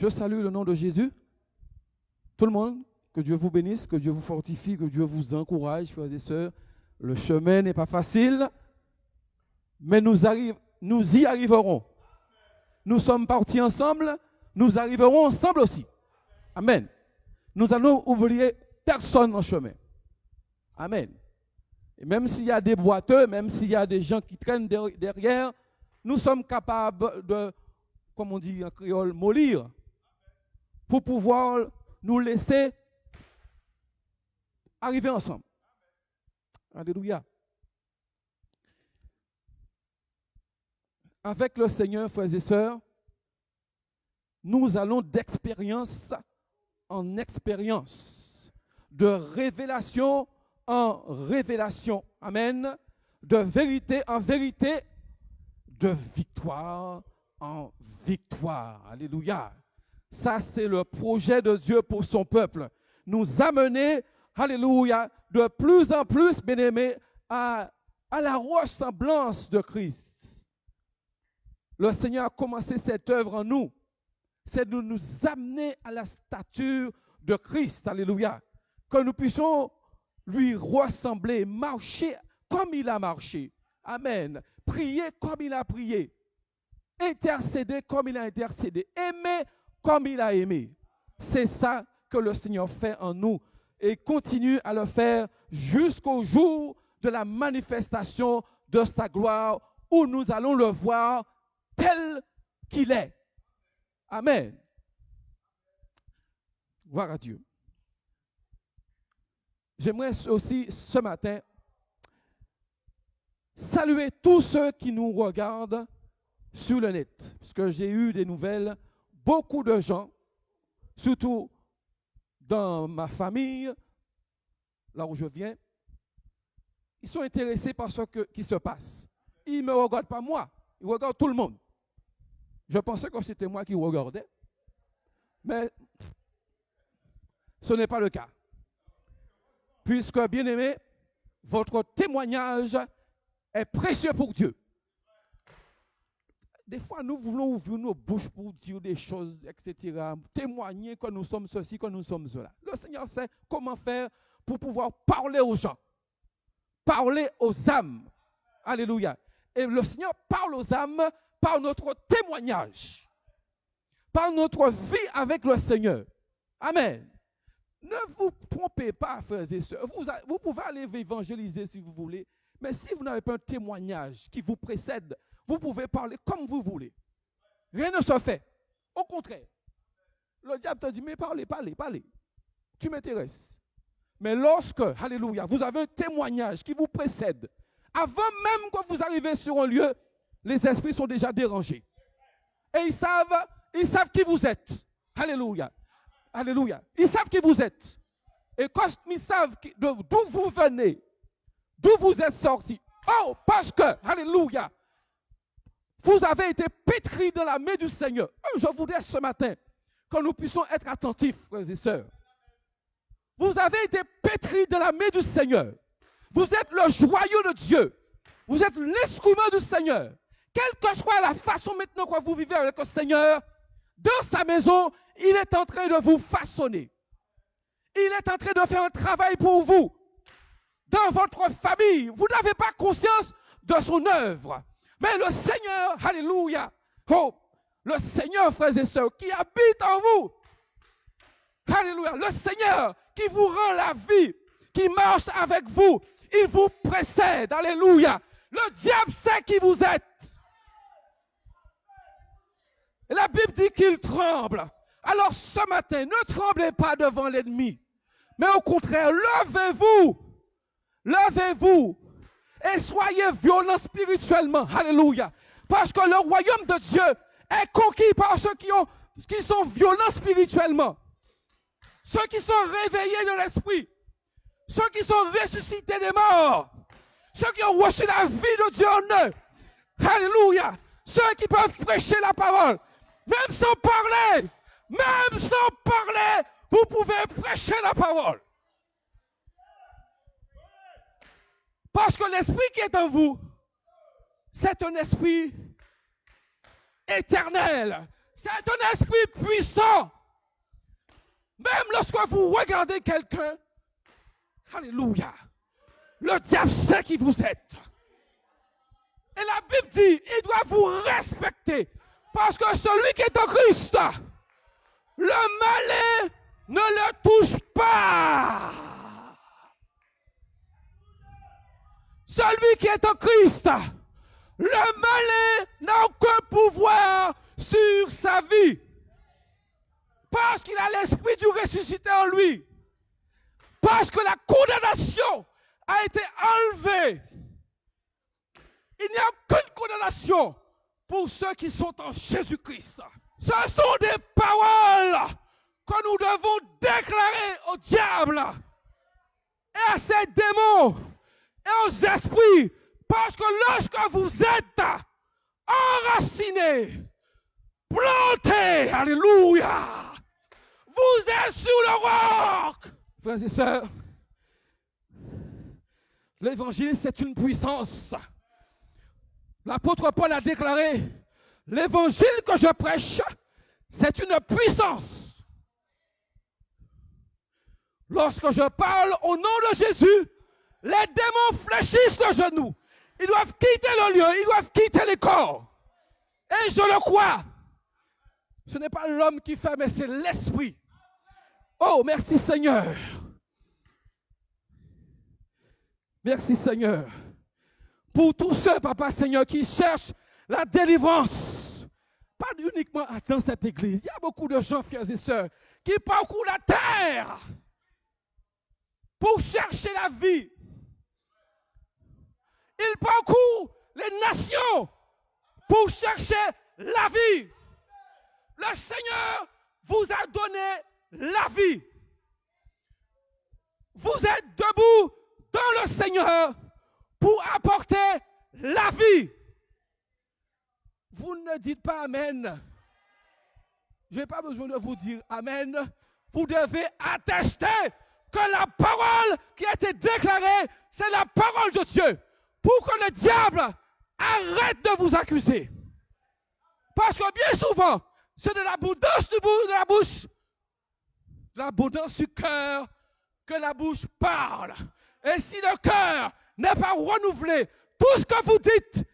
Je salue le nom de Jésus. Tout le monde, que Dieu vous bénisse, que Dieu vous fortifie, que Dieu vous encourage, frères et sœurs. Le chemin n'est pas facile, mais nous y arriverons. Nous sommes partis ensemble, nous arriverons ensemble aussi. Amen. Nous n'allons oublier personne en chemin. Amen. Et même s'il y a des boiteux, même s'il y a des gens qui traînent derrière, nous sommes capables de, comme on dit en créole, mollir pour pouvoir nous laisser arriver ensemble. Alléluia. Avec le Seigneur, frères et sœurs, nous allons d'expérience en expérience, de révélation en révélation. Amen. De vérité en vérité, de victoire en victoire. Alléluia. Ça, c'est le projet de Dieu pour son peuple. Nous amener, alléluia, de plus en plus, bien-aimés, à la ressemblance de Christ. Le Seigneur a commencé cette œuvre en nous. C'est de nous amener à la stature de Christ. Alléluia. Que nous puissions lui ressembler, marcher comme il a marché. Amen. Prier comme il a prié. Intercéder comme il a intercédé. Aimer comme il a aimé. C'est ça que le Seigneur fait en nous et continue à le faire jusqu'au jour de la manifestation de sa gloire où nous allons le voir tel qu'il est. Amen. Gloire à Dieu. J'aimerais aussi ce matin saluer tous ceux qui nous regardent sur le net, parce que j'ai eu des nouvelles, beaucoup de gens, surtout dans ma famille, là où je viens, ils sont intéressés par ce qui se passe. Ils ne me regardent pas moi, ils regardent tout le monde. Je pensais que c'était moi qui regardais, mais ce n'est pas le cas. Puisque, bien-aimé, votre témoignage est précieux pour Dieu. Des fois, nous voulons ouvrir nos bouches pour dire des choses, etc. Témoigner que nous sommes ceci, que nous sommes cela. Le Seigneur sait comment faire pour pouvoir parler aux gens, parler aux âmes. Alléluia. Et le Seigneur parle aux âmes par notre témoignage, par notre vie avec le Seigneur. Amen. Ne vous trompez pas, frères et sœurs. Vous pouvez aller évangéliser si vous voulez, mais si vous n'avez pas un témoignage qui vous précède, vous pouvez parler comme vous voulez. Rien ne se fait. Au contraire, le diable te dit, mais parlez. Tu m'intéresses. Mais lorsque, alléluia, vous avez un témoignage qui vous précède, avant même que vous arrivez sur un lieu, les esprits sont déjà dérangés. Et ils savent qui vous êtes. Alléluia. Alléluia. Ils savent qui vous êtes. Et quand ils savent d'où vous venez, d'où vous êtes sortis. Oh, parce que, alléluia, vous avez été pétris de la main du Seigneur. Je voudrais ce matin que nous puissions être attentifs, frères et sœurs. Vous avez été pétris de la main du Seigneur. Vous êtes le joyau de Dieu. Vous êtes l'instrument du Seigneur. Quelle que soit la façon maintenant que vous vivez avec le Seigneur, dans sa maison, il est en train de vous façonner. Il est en train de faire un travail pour vous. Dans votre famille, vous n'avez pas conscience de son œuvre. Mais le Seigneur, alléluia, oh, le Seigneur, frères et sœurs, qui habite en vous, alléluia, le Seigneur qui vous rend la vie, qui marche avec vous, il vous précède, alléluia. Le diable sait qui vous êtes. Et la Bible dit qu'il tremble. Alors ce matin, ne tremblez pas devant l'ennemi, mais au contraire, levez-vous et soyez violents spirituellement. Alléluia. Parce que le royaume de Dieu est conquis par ceux qui sont violents spirituellement. Ceux qui sont réveillés de l'esprit. Ceux qui sont ressuscités des morts. Ceux qui ont reçu la vie de Dieu en eux. Alléluia. Ceux qui peuvent prêcher la parole. Même sans parler, vous pouvez prêcher la parole. Parce que l'esprit qui est en vous, c'est un esprit éternel. c'est un esprit puissant. Même lorsque vous regardez quelqu'un, alléluia, le diable sait qui vous êtes. Et la Bible dit, il doit vous respecter. Parce que celui qui est en Christ, le malin ne le touche pas. Celui qui est en Christ, le malin n'a aucun pouvoir sur sa vie. Parce qu'il a l'esprit du ressuscité en lui. Parce que la condamnation a été enlevée. Il n'y a aucune condamnation pour ceux qui sont en Jésus-Christ. Ce sont des paroles que nous devons déclarer au diable et à ses démons et aux esprits. Parce que lorsque vous êtes enracinés, plantés, alléluia, vous êtes sur le roc. Frères et sœurs, l'évangile c'est une puissance. L'apôtre Paul a déclaré, l'évangile que je prêche, c'est une puissance. Lorsque je parle au nom de Jésus, les démons fléchissent le genou. Ils doivent quitter le lieu, ils doivent quitter les corps. Et je le crois. Ce n'est pas l'homme qui fait, mais c'est l'esprit. Oh, merci Seigneur. Merci Seigneur. Pour tous ceux, Papa Seigneur, qui cherchent la délivrance. Pas uniquement dans cette église. Il y a beaucoup de gens, frères et sœurs, qui parcourent la terre pour chercher la vie. Ils parcourent les nations pour chercher la vie. Le Seigneur vous a donné la vie. Vous êtes debout dans le Seigneur pour apporter la vie. Vous ne dites pas Amen. Je n'ai pas besoin de vous dire Amen. Vous devez attester que la parole qui a été déclarée, c'est la parole de Dieu. Pour que le diable arrête de vous accuser. Parce que bien souvent, c'est de l'abondance de la bouche, de l'abondance du cœur que la bouche parle. Et si le cœur n'est pas renouvelé, tout ce que vous dites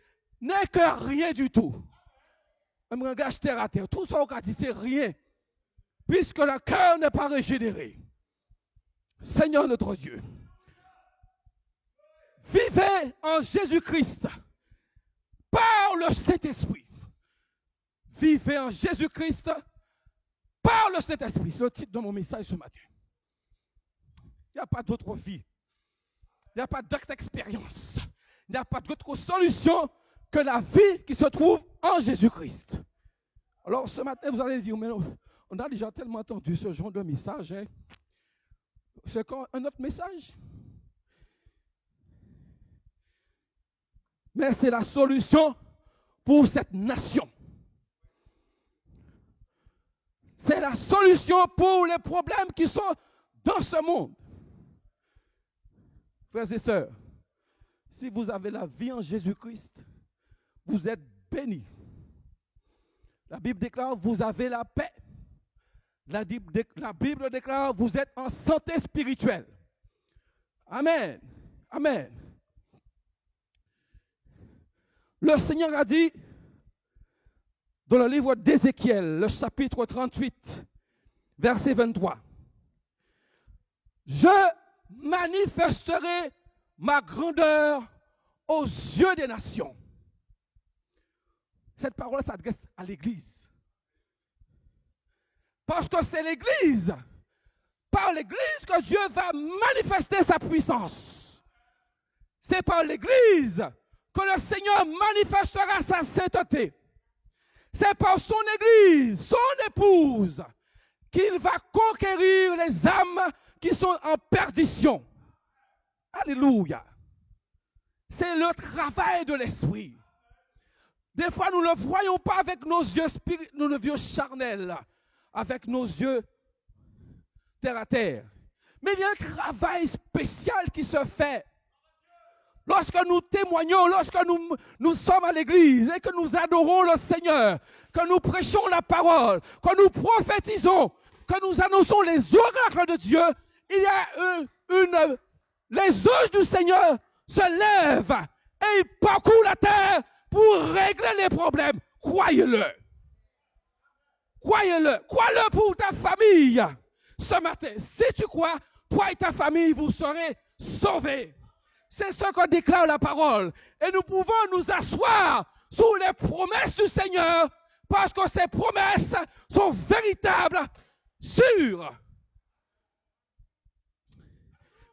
n'est que rien du tout. Un langage terre à terre, tout ce qu'on a dit, c'est rien. Puisque le cœur n'est pas régénéré. Seigneur notre Dieu, vivez en Jésus-Christ par le Saint-Esprit. Vivez en Jésus-Christ par le Saint-Esprit. C'est le titre de mon message ce matin. Il n'y a pas d'autre vie. Il n'y a pas d'autre expérience. Il n'y a pas d'autre solution que la vie qui se trouve en Jésus-Christ. Alors ce matin, vous allez dire, mais on a déjà tellement entendu ce genre de message. Hein? C'est un autre message. Mais c'est la solution pour cette nation. C'est la solution pour les problèmes qui sont dans ce monde. Frères et sœurs, si vous avez la vie en Jésus-Christ, vous êtes bénis. La Bible déclare, vous avez la paix. La Bible déclare, vous êtes en santé spirituelle. Amen. Amen. Le Seigneur a dit, dans le livre d'Ézéchiel, le chapitre 38, verset 23, je manifesterai ma grandeur aux yeux des nations. Cette parole s'adresse à l'Église. Parce que c'est l'Église, par l'Église que Dieu va manifester sa puissance. C'est par l'Église que le Seigneur manifestera sa sainteté. C'est par son Église, son épouse, qu'il va conquérir les âmes qui sont en perdition. Alléluia. C'est le travail de l'Esprit. Des fois, nous ne le voyons pas avec nos yeux charnels, avec nos yeux terre à terre. Mais il y a un travail spécial qui se fait lorsque nous témoignons, lorsque nous sommes à l'église et que nous adorons le Seigneur, que nous prêchons la parole, que nous prophétisons, que nous annonçons les oracles de Dieu, il y a les anges du Seigneur se lèvent et ils parcourent la terre pour régler les problèmes. Croyez-le. Croyez-le. Crois-le pour ta famille. Ce matin, si tu crois, toi et ta famille, vous serez sauvés. C'est ce que déclare la parole. Et nous pouvons nous asseoir sous les promesses du Seigneur parce que ces promesses sont véritables, sûres.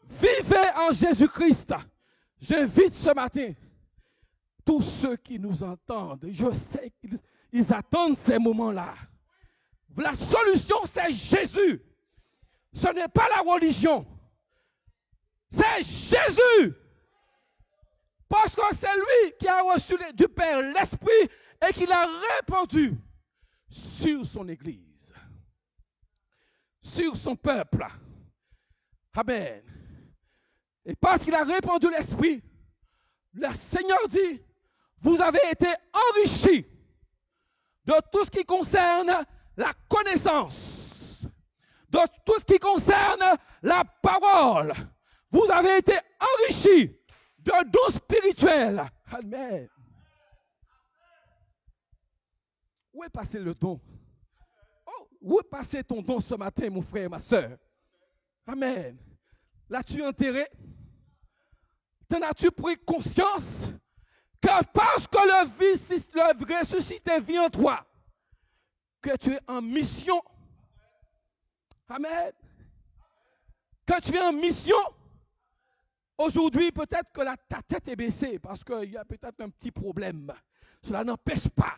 Vivez en Jésus-Christ. J'invite ce matin tous ceux qui nous entendent. Je sais qu'ils attendent ces moments-là. La solution, c'est Jésus. Ce n'est pas la religion. C'est Jésus. Parce que c'est lui qui a reçu du Père l'Esprit et qui l'a répandu sur son Église, sur son peuple. Amen. Et parce qu'il a répandu l'Esprit, le Seigneur dit, vous avez été enrichis de tout ce qui concerne la connaissance, de tout ce qui concerne la parole. Vous avez été enrichis de dons spirituels. Amen. Où est passé le don? Oh, où est passé ton don ce matin, mon frère et ma soeur? Amen. L'as-tu enterré? T'en as-tu pris conscience que parce que le ressuscité vit en toi, que tu es en mission? Amen. Que tu es en mission. Aujourd'hui, peut-être que ta tête est baissée parce qu'il y a peut-être un petit problème. Cela n'empêche pas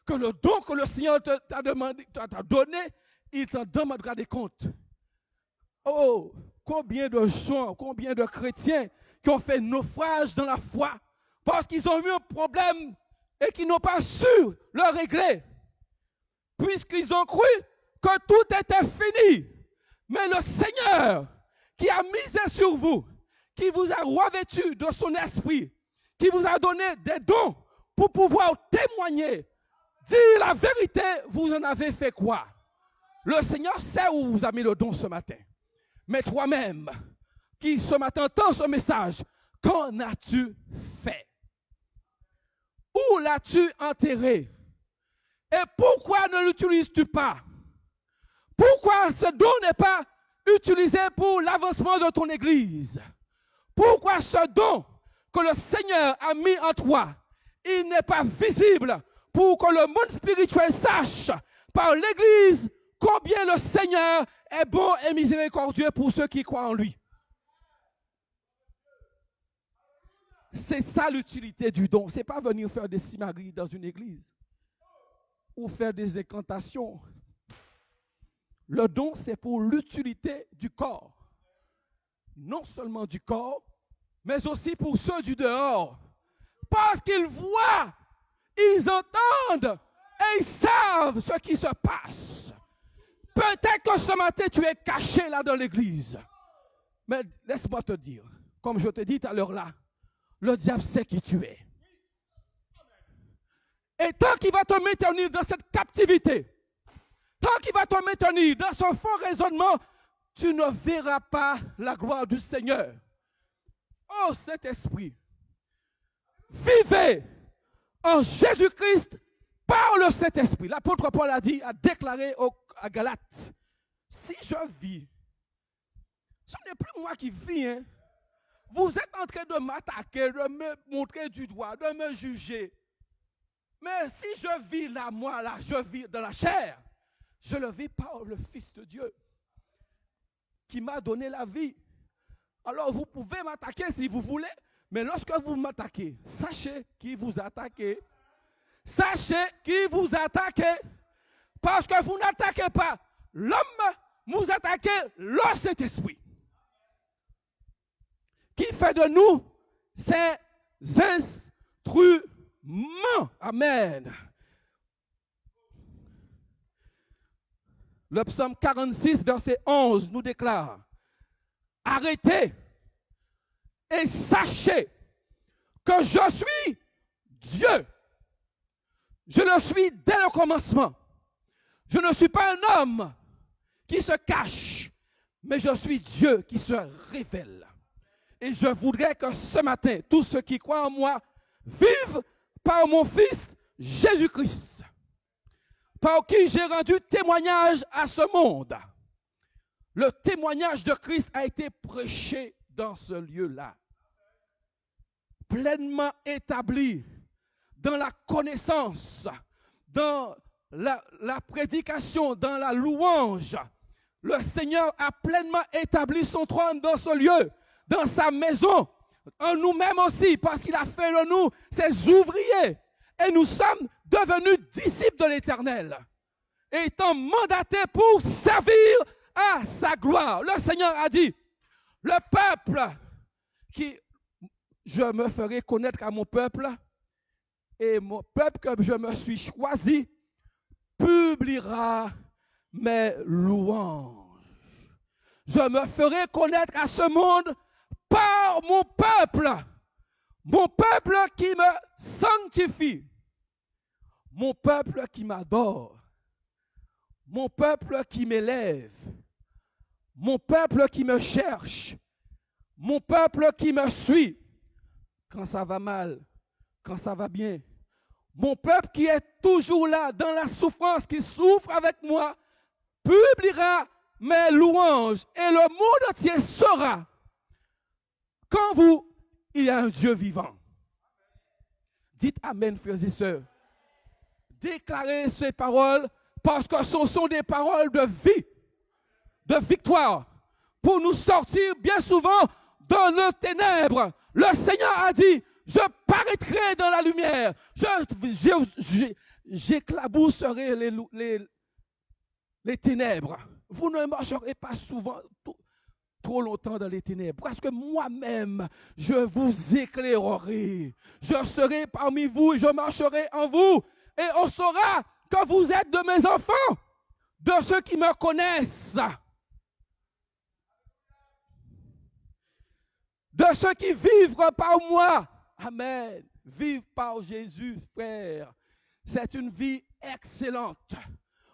que le don que le Seigneur t'a donné, il t'en demandera des comptes. Oh, combien de gens, combien de chrétiens qui ont fait naufrage dans la foi parce qu'ils ont eu un problème et qu'ils n'ont pas su le régler. Puisqu'ils ont cru que tout était fini. Mais le Seigneur qui a misé sur vous, qui vous a revêtu de son esprit, qui vous a donné des dons pour pouvoir témoigner, dire la vérité, vous en avez fait quoi? Le Seigneur sait où vous a mis le don ce matin. Mais toi-même, qui ce matin entends ce message, qu'en as-tu fait? Où l'as-tu enterré? Et pourquoi ne l'utilises-tu pas? Pourquoi ce don n'est pas utilisé pour l'avancement de ton église? Pourquoi ce don que le Seigneur a mis en toi, il n'est pas visible pour que le monde spirituel sache par l'église combien le Seigneur est bon et miséricordieux pour ceux qui croient en lui? C'est ça l'utilité du don. Ce n'est pas venir faire des simaries dans une église ou faire des incantations. Le don, c'est pour l'utilité du corps. Non seulement du corps, mais aussi pour ceux du dehors. Parce qu'ils voient, ils entendent et ils savent ce qui se passe. Peut-être que ce matin, tu es caché là dans l'église. Mais laisse-moi te dire, comme je te dis tout à l'heure là, le diable sait qui tu es. Et tant qu'il va te maintenir dans cette captivité, tant qu'il va te maintenir dans son faux raisonnement, tu ne verras pas la gloire du Seigneur. Oh Saint-Esprit, vivez en Jésus-Christ par le Saint-Esprit. L'apôtre Paul a dit, a déclaré à Galates, si je vis, ce n'est plus moi qui vis, hein. Vous êtes en train de m'attaquer, de me montrer du doigt, de me juger. Mais si je vis là, moi là, je vis dans la chair, je le vis par le Fils de Dieu qui m'a donné la vie. Alors vous pouvez m'attaquer si vous voulez, mais lorsque vous m'attaquez, sachez qui vous attaquez. Sachez qui vous attaquez. Parce que vous n'attaquez pas l'homme, vous attaquez le Saint-Esprit. Qui fait de nous ces instruments. Amen. Le psaume 46, verset 11 nous déclare, arrêtez et sachez que je suis Dieu. Je le suis dès le commencement. Je ne suis pas un homme qui se cache, mais je suis Dieu qui se révèle. Et je voudrais que ce matin, tous ceux qui croient en moi vivent par mon Fils Jésus-Christ, par qui j'ai rendu témoignage à ce monde. Le témoignage de Christ a été prêché dans ce lieu-là, pleinement établi dans la connaissance, dans la prédication, dans la louange. Le Seigneur a pleinement établi son trône dans ce lieu, dans sa maison, en nous-mêmes aussi, parce qu'il a fait de nous ses ouvriers. Et nous sommes devenus disciples de l'Éternel, étant mandatés pour servir à sa gloire. Le Seigneur a dit, le peuple qui je me ferai connaître à mon peuple, et mon peuple que je me suis choisi publiera mes louanges. Je me ferai connaître à ce monde par mon peuple qui me sanctifie, mon peuple qui m'adore, mon peuple qui m'élève, mon peuple qui me cherche, mon peuple qui me suit quand ça va mal, quand ça va bien. Mon peuple qui est toujours là dans la souffrance, qui souffre avec moi, publiera mes louanges et le monde entier saura qu'en vous, il y a un Dieu vivant. Dites Amen, frères et sœurs. Déclarez ces paroles parce que ce sont des paroles de vie, de victoire, pour nous sortir bien souvent dans nos ténèbres. Le Seigneur a dit, je paraîtrai dans la lumière, j'éclabousserai les ténèbres. Vous ne marcherez pas souvent, trop longtemps dans les ténèbres, parce que moi-même, je vous éclairerai. Je serai parmi vous, je marcherai en vous, et on saura que vous êtes de mes enfants, de ceux qui me connaissent, de ceux qui vivent par moi. Amen. Vivre par Jésus, frère. C'est une vie excellente,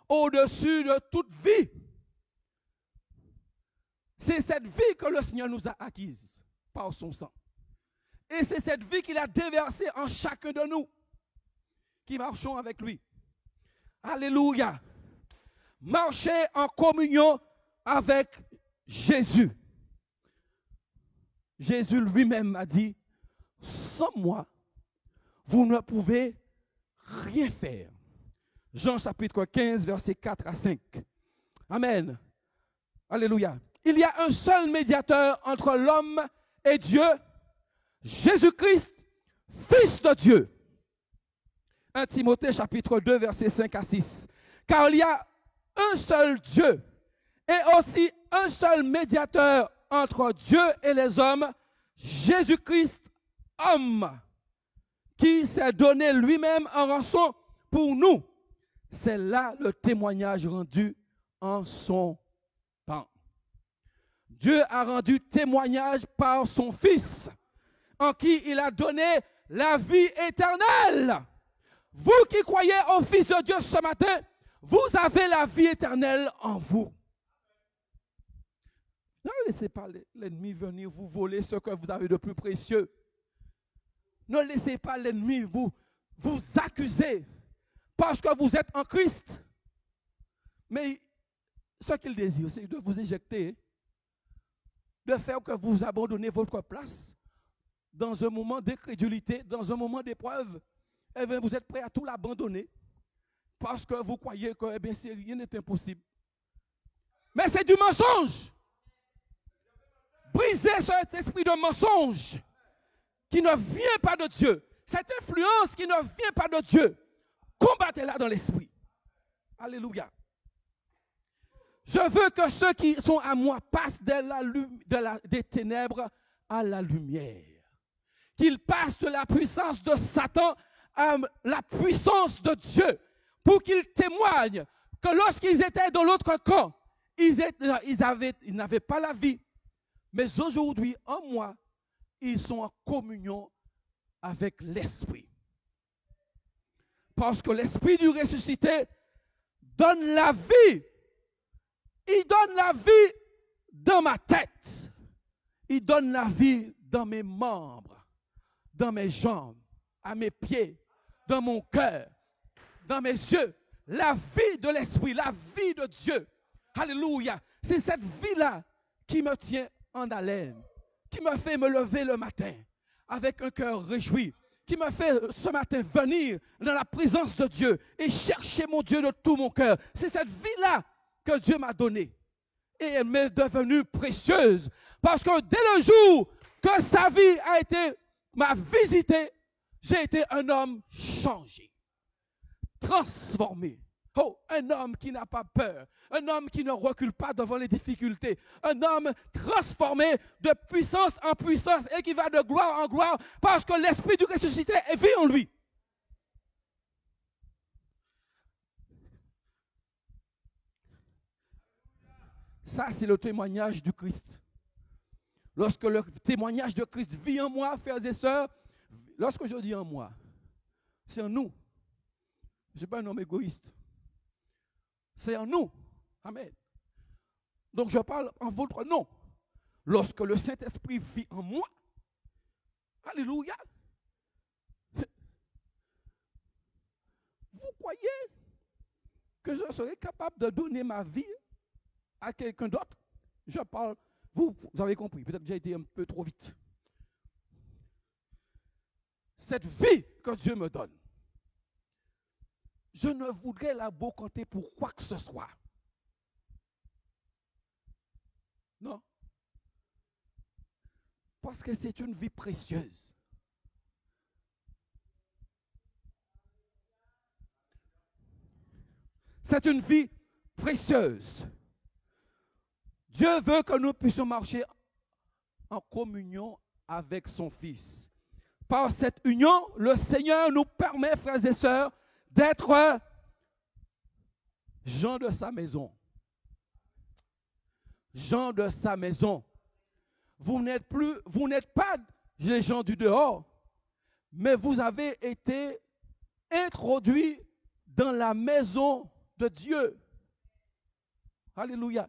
au-dessus de toute vie. C'est cette vie que le Seigneur nous a acquise par son sang. Et c'est cette vie qu'il a déversée en chacun de nous qui marchons avec lui. Alléluia. Marcher en communion avec Jésus. Jésus lui-même a dit, sans moi, vous ne pouvez rien faire. Jean chapitre 15, versets 4 à 5. Amen. Alléluia. Il y a un seul médiateur entre l'homme et Dieu, Jésus-Christ, Fils de Dieu. 1 Timothée chapitre 2, versets 5 à 6. Car il y a un seul Dieu et aussi un seul médiateur entre Dieu et les hommes, Jésus-Christ, homme, qui s'est donné lui-même en rançon pour nous. C'est là le témoignage rendu en son temps. Dieu a rendu témoignage par son Fils, en qui il a donné la vie éternelle. Vous qui croyez au Fils de Dieu ce matin, vous avez la vie éternelle en vous. Ne laissez pas l'ennemi venir vous voler ce que vous avez de plus précieux. Ne laissez pas l'ennemi vous accuser parce que vous êtes en Christ. Mais ce qu'il désire, c'est de vous éjecter, de faire que vous abandonnez votre place dans un moment d'incrédulité, dans un moment d'épreuve. Eh bien, vous êtes prêt à tout l'abandonner parce que vous croyez que rien n'est impossible. Mais c'est du mensonge. Brisez cet esprit de mensonge qui ne vient pas de Dieu. Cette influence qui ne vient pas de Dieu. Combattez-la dans l'esprit. Alléluia. Je veux que ceux qui sont à moi passent des ténèbres à la lumière. Qu'ils passent de la puissance de Satan à la puissance de Dieu. Pour qu'ils témoignent que lorsqu'ils étaient dans l'autre camp, ils n'avaient pas la vie. Mais aujourd'hui, en moi, ils sont en communion avec l'esprit. Parce que l'esprit du ressuscité donne la vie. Il donne la vie dans ma tête. Il donne la vie dans mes membres, dans mes jambes, à mes pieds, dans mon cœur, dans mes yeux. La vie de l'esprit, la vie de Dieu. Alléluia. C'est cette vie-là qui me tient en haleine, qui me fait me lever le matin avec un cœur réjoui, qui me fait ce matin venir dans la présence de Dieu et chercher mon Dieu de tout mon cœur. C'est cette vie-là que Dieu m'a donnée. Et elle m'est devenue précieuse. Parce que dès le jour que sa vie m'a visité, j'ai été un homme changé, transformé. Oh, un homme qui n'a pas peur, un homme qui ne recule pas devant les difficultés, un homme transformé de puissance en puissance et qui va de gloire en gloire parce que l'esprit du ressuscité vit en lui. Ça, c'est le témoignage du Christ. Lorsque le témoignage de Christ vit en moi, frères et sœurs, lorsque je dis en moi, c'est en nous. Je ne suis pas un homme égoïste. C'est en nous. Amen. Donc je parle en votre nom. Lorsque le Saint-Esprit vit en moi, alléluia. Vous croyez que je serai capable de donner ma vie à quelqu'un d'autre? Je parle, vous avez compris, peut-être que j'ai été un peu trop vite. Cette vie que Dieu me donne, je ne voudrais la compter pour quoi que ce soit. Non. Parce que c'est une vie précieuse. C'est une vie précieuse. Dieu veut que nous puissions marcher en communion avec son Fils. Par cette union, le Seigneur nous permet, frères et sœurs, d'être gens de sa maison. Gens de sa maison. Vous n'êtes pas les gens du dehors, mais vous avez été introduits dans la maison de Dieu. Alléluia.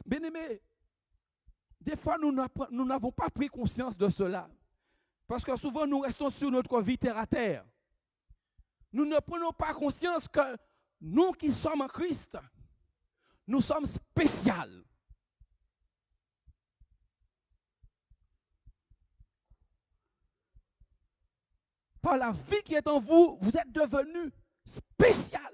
Bien-aimés, des fois nous n'avons pas pris conscience de cela. Parce que souvent nous restons sur notre vie terre à terre. Nous ne prenons pas conscience que nous qui sommes en Christ, nous sommes spéciaux. Par la vie qui est en vous, vous êtes devenu spécial.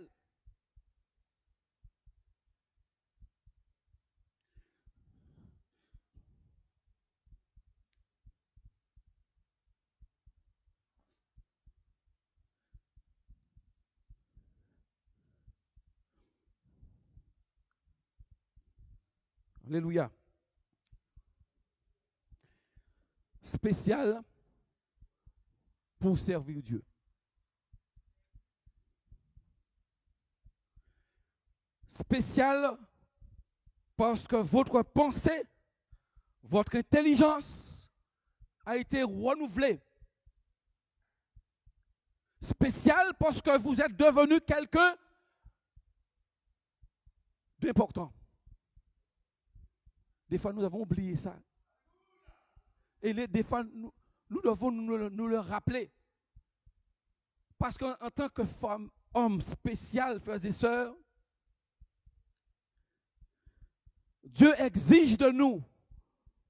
Alléluia. Spécial pour servir Dieu. Spécial parce que votre pensée, votre intelligence a été renouvelée. Spécial parce que vous êtes devenu quelqu'un d'important. Des fois, nous avons oublié ça. Et des fois, nous devons nous le rappeler. Parce qu'en tant que femme, homme spécial, frères et sœurs, Dieu exige de nous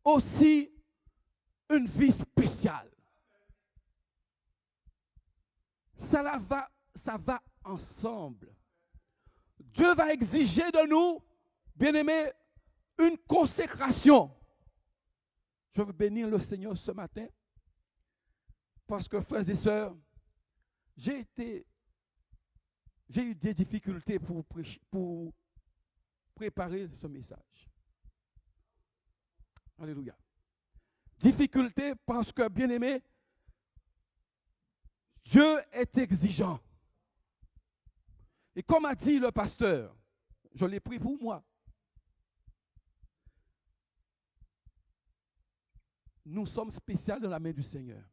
aussi une vie spéciale. Ça va ensemble. Dieu va exiger de nous, bien-aimés, une consécration. Je veux bénir le Seigneur ce matin parce que, frères et sœurs, j'ai eu des difficultés pour préparer ce message. Alléluia. Difficulté parce que, bien-aimé, Dieu est exigeant. Et comme a dit le pasteur, je l'ai pris pour moi. Nous sommes spéciaux dans la main du Seigneur.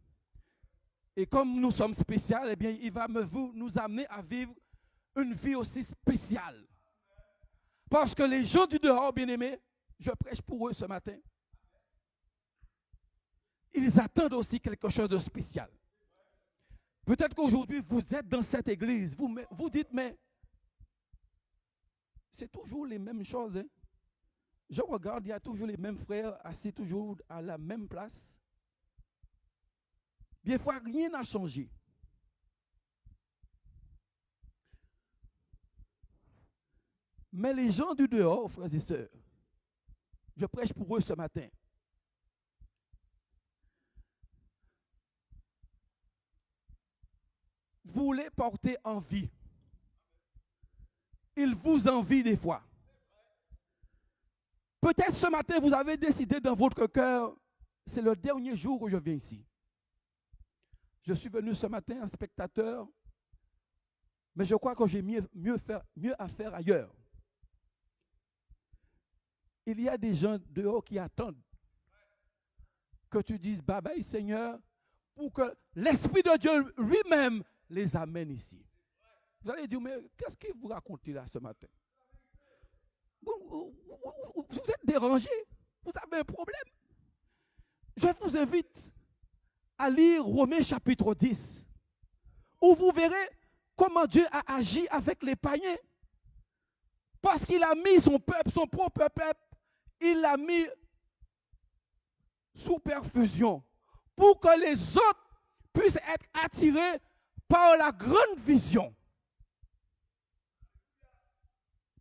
Et comme nous sommes spéciaux, eh bien, il va nous amener à vivre une vie aussi spéciale. Parce que les gens du dehors, bien-aimés, je prêche pour eux ce matin, ils attendent aussi quelque chose de spécial. Peut-être qu'aujourd'hui, vous êtes dans cette église, vous dites, mais c'est toujours les mêmes choses. Hein? Je regarde, il y a toujours les mêmes frères assis toujours à la même place. Bien, fois, rien n'a changé. Mais les gens du dehors, frères et sœurs, je prêche pour eux ce matin. Vous les portez envie. Ils vous envient des fois. Peut-être ce matin, vous avez décidé dans votre cœur, c'est le dernier jour où je viens ici. Je suis venu ce matin en spectateur, mais je crois que j'ai mieux à faire ailleurs. Il y a des gens dehors qui attendent que tu dises bye bye Seigneur pour que l'Esprit de Dieu lui-même les amène ici. Vous allez dire, mais qu'est-ce que vous racontez là ce matin? Vous êtes dérangé, vous avez un problème. Je vous invite à lire Romains chapitre 10, où vous verrez comment Dieu a agi avec les païens. Parce qu'il a mis son peuple, son propre peuple, il l'a mis sous perfusion pour que les autres puissent être attirés par la grande vision.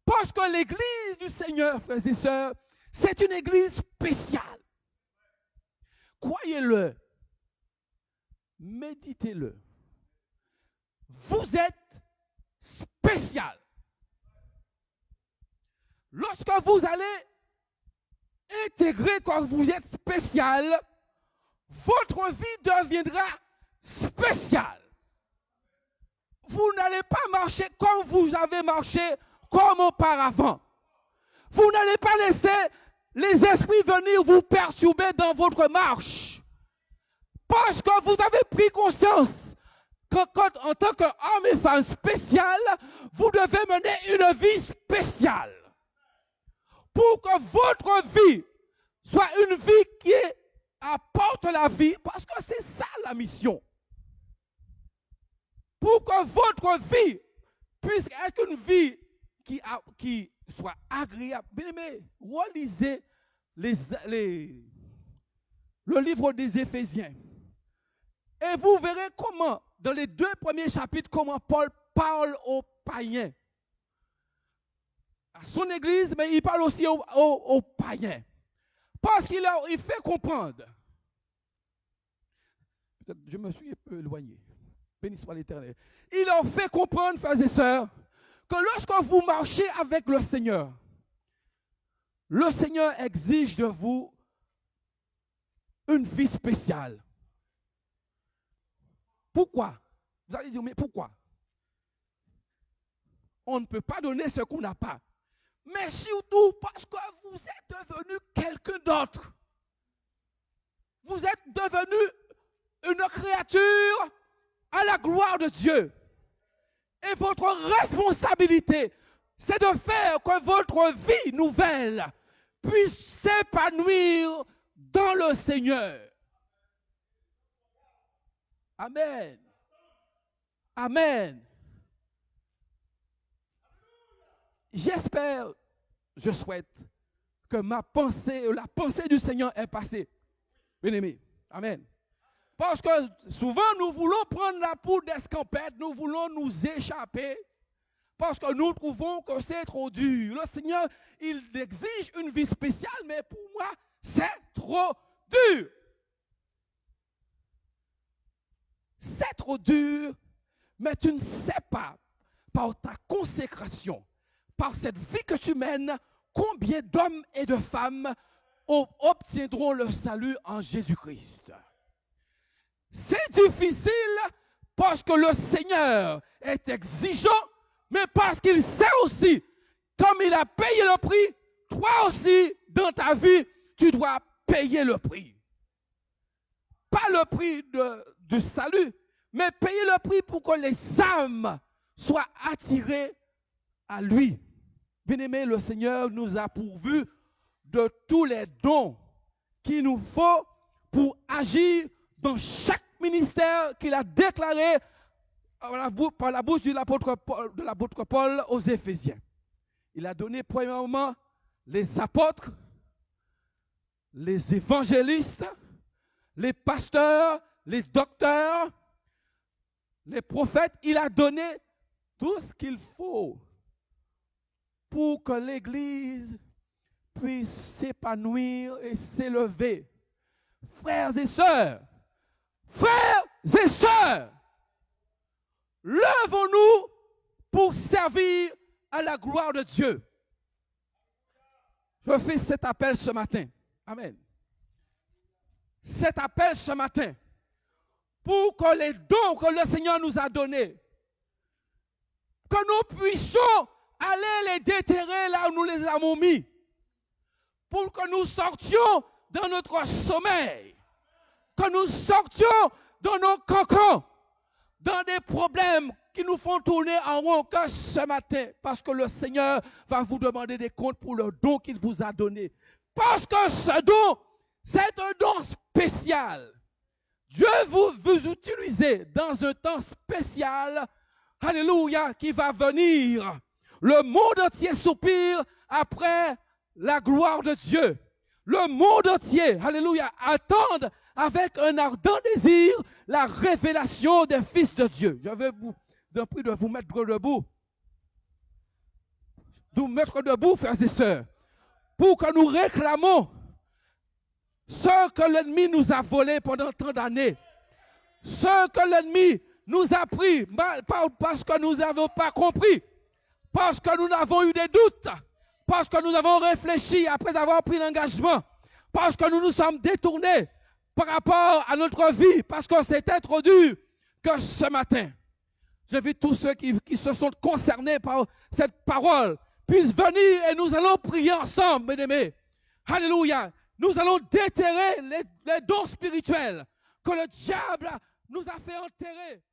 Parce que l'église du Seigneur, frères et sœurs, c'est une église spéciale. Croyez-le, méditez-le. Vous êtes spécial. Lorsque vous allez intégrer quand vous êtes spécial, votre vie deviendra spéciale. Vous n'allez pas marcher comme vous avez marché comme auparavant. Vous n'allez pas laisser les esprits venir vous perturber dans votre marche. Parce que vous avez pris conscience que en tant qu'homme et femme spécial, vous devez mener une vie spéciale. Pour que votre vie soit une vie qui apporte la vie, parce que c'est ça la mission. Pour que votre vie puisse être une vie qui soit agréable. Bien aimé, relisez le livre des Éphésiens. Et vous verrez comment, dans les 2 premiers chapitres, comment Paul parle aux païens. À son église, mais il parle aussi aux païens. Parce qu'il fait comprendre. Peut-être je me suis un peu éloigné. Béni soit l'Éternel. Il leur fait comprendre, frères et sœurs, que lorsque vous marchez avec le Seigneur exige de vous une vie spéciale. Pourquoi? Vous allez dire, mais pourquoi? On ne peut pas donner ce qu'on n'a pas. Mais surtout parce que vous êtes devenu quelqu'un d'autre. Vous êtes devenu une créature à la gloire de Dieu. Et votre responsabilité, c'est de faire que votre vie nouvelle puisse s'épanouir dans le Seigneur. Amen. Amen. J'espère, je souhaite que la pensée du Seigneur est passée. Bien-aimé. Amen. Parce que souvent, nous voulons prendre la poudre d'escampette, nous voulons nous échapper, parce que nous trouvons que c'est trop dur. Le Seigneur, il exige une vie spéciale, mais pour moi, c'est trop dur. C'est trop dur, mais tu ne sais pas, par ta consécration, par cette vie que tu mènes, combien d'hommes et de femmes obtiendront le salut en Jésus-Christ. C'est difficile parce que le Seigneur est exigeant, mais parce qu'il sait aussi, comme il a payé le prix, toi aussi, dans ta vie, tu dois payer le prix. Pas le prix du salut, mais payer le prix pour que les âmes soient attirées à lui. Bien-aimé, le Seigneur nous a pourvu de tous les dons qu'il nous faut pour agir dans chaque ministère qu'il a déclaré par la bouche de l'apôtre Paul aux Éphésiens. Il a donné premièrement les apôtres, les évangélistes, les pasteurs, les docteurs, les prophètes. Il a donné tout ce qu'il faut pour que l'Église puisse s'épanouir et s'élever. Frères et sœurs, levons-nous pour servir à la gloire de Dieu. Je fais cet appel ce matin. Amen. Cet appel ce matin pour que les dons que le Seigneur nous a donnés, que nous puissions aller les déterrer là où nous les avons mis, pour que nous sortions dans notre sommeil, que nous sortions dans nos cocons, dans des problèmes qui nous font tourner en rond que ce matin, parce que le Seigneur va vous demander des comptes pour le don qu'il vous a donné. Parce que ce don, c'est un don spécial. Dieu vous utilisez dans un temps spécial, alléluia, qui va venir. Le monde entier soupire après la gloire de Dieu. Le monde entier, alléluia, attend avec un ardent désir la révélation des fils de Dieu. Je vais vous prie de vous mettre debout. De vous mettre debout, frères et sœurs, pour que nous réclamons ce que l'ennemi nous a volé pendant tant d'années. Ce que l'ennemi nous a pris parce que nous n'avons pas compris, parce que nous avons eu des doutes, parce que nous avons réfléchi après avoir pris l'engagement, parce que nous nous sommes détournés par rapport à notre vie, parce que c'était trop dur, que ce matin, j'invite tous ceux qui se sont concernés par cette parole puissent venir et nous allons prier ensemble, bien-aimés. Alléluia. Nous allons déterrer les dons spirituels que le diable nous a fait enterrer